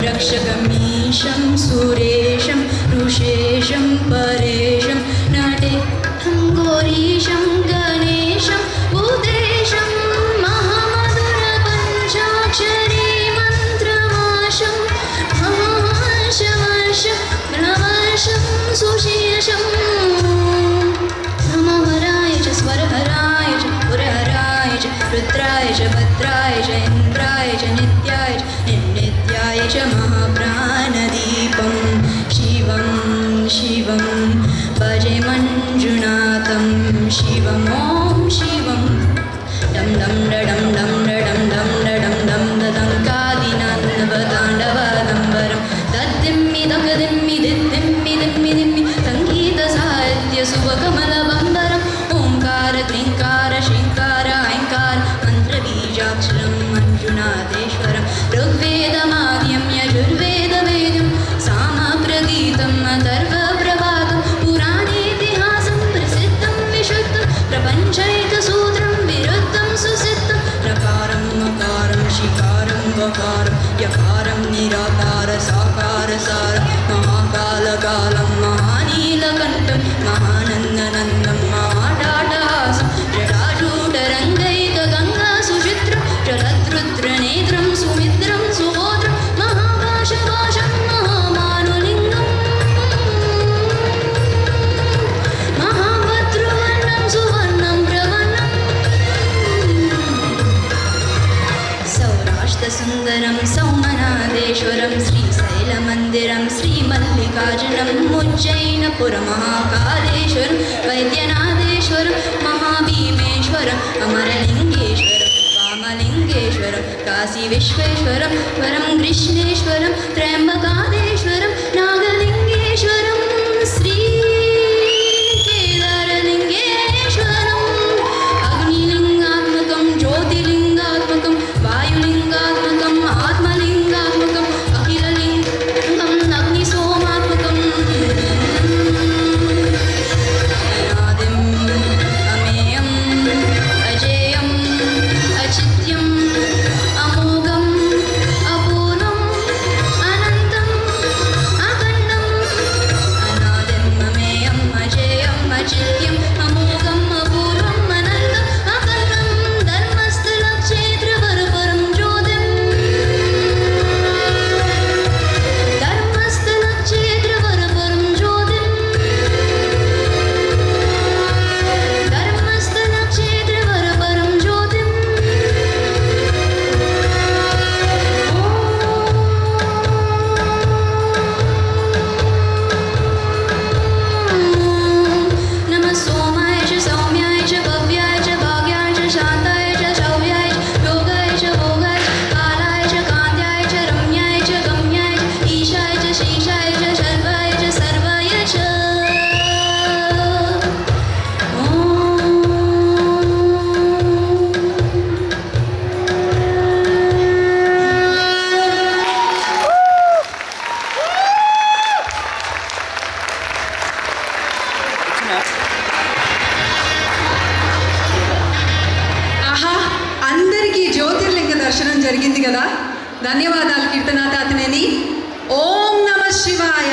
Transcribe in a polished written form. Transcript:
रक्षकमीशं सुरेशं ऋषेशं परेशं नटेशं गौरीशं गणेशं भूतेशं महामधुरपञ्चाक्षरी मन्त्रमाशं महाशवर्षं ब्रह्मवर्षं सुशीर्षं नमोहराय च स्वरहराय च पुरहराय च रुद्राय च भद्राय च इन्द्राय च नित्याय च निर्नित्याय च महाप्राणदीपं शिवं शिवं भजे मञ्जुनाथं शिवम् ॐ शिवं डं डं डं डं डं डं डं डं ददङ्कादिनान्दवताण्डवदम्बरं दद्दिम्मि दगदिम्मि दिद्दिम्मि दिम्मि दिम्मि सङ्गीतसाहित्यसुभकमलबम्बरम् ओङ्कार क्लीङ्कार श्रीङ्कार ऐङ्कार मन्त्रबीजाक्षरं मञ्जुनाथेश्वरं ऋग्वेदमाद्यं यजुर्वेदवेदं सामप्रगीतम् अथर्वप्रभातं पुराणेतिहासं प्रसिद्धं विशुद्धं प्रपञ्चैकसूत्रं विरुद्धं सुसिद्धं प्रकारं मकारं शिकारं वकारं यकारं निराकार साकार सारं महाकालकालं महानीलकण्ठं महानन्दनन्दं महाटाटहासं जटाजूटरङ्गैकगङ्गासुचित्रं जलद्रुद्रनेत्रं सुमित्रं सुगोत्रं महाभाषभाषं महामानुलिङ्गं महाभद्रवर्णं सुवर्णं प्रवर्णं सौराष्ट्रसुन्दरं सौमनाथेश्वरं श्रीशैलमन्दिरं श्रीमल्लिकार्जुनं उज्जैनपुरमहाकालेश्वरं वैद्यनाथेश्वरं महाभीमेश्वरम् अमरलिङ्गेश्वरं वामलिङ्गेश्वरं काशीविश्वेश्वरं वरं कृष्णेश्वरं त्र्यम्बकादेश्वरं नागलिङ्गेश्वरं श्रीकेदारलिङ्गेश्वरम् अग्निलिङ्गात्मकं ज्योतिलिङ्गात्मकं वायुलिङ्गात्मकम् आत्मलिङ्गात्मकम् अखिललिङ्गम् अग्निसोमात्मकम् अनादिम् अमेयम् अजेयम् अचिन्त्यम् अमोघम् अपूर्वम् अनन्तम् अखण्डम् अनादिम् अमेयम् अजेयम् अचिन्त्यम् अमोघम् अपूर्वम् अनन्तम् अखण्डं धर्मस्थलक्षेत्रपरपरं ज्योतिम् धर्मस्थलक्षेत्रपरपरं ज्योतिम् धर्मस्थलक्षेत्रपरपरं ज्योतिम् नमः सोमाय च सौम्याय च भव्याय च भाग्याय च शान्ताय च शौर्याय च योगाय च भोगाय च कालाय च कान्त्याय च रम्याय च गम्याय च ईशाय च शीशाय च शर्वाय च सर्वाय च ఆహా అందరికీ జ్యోతిర్లింగ దర్శనం జరిగింది కదా. ధన్యవాదాలు కీర్తనాథ అతనేని. ఓం నమ శివాయ.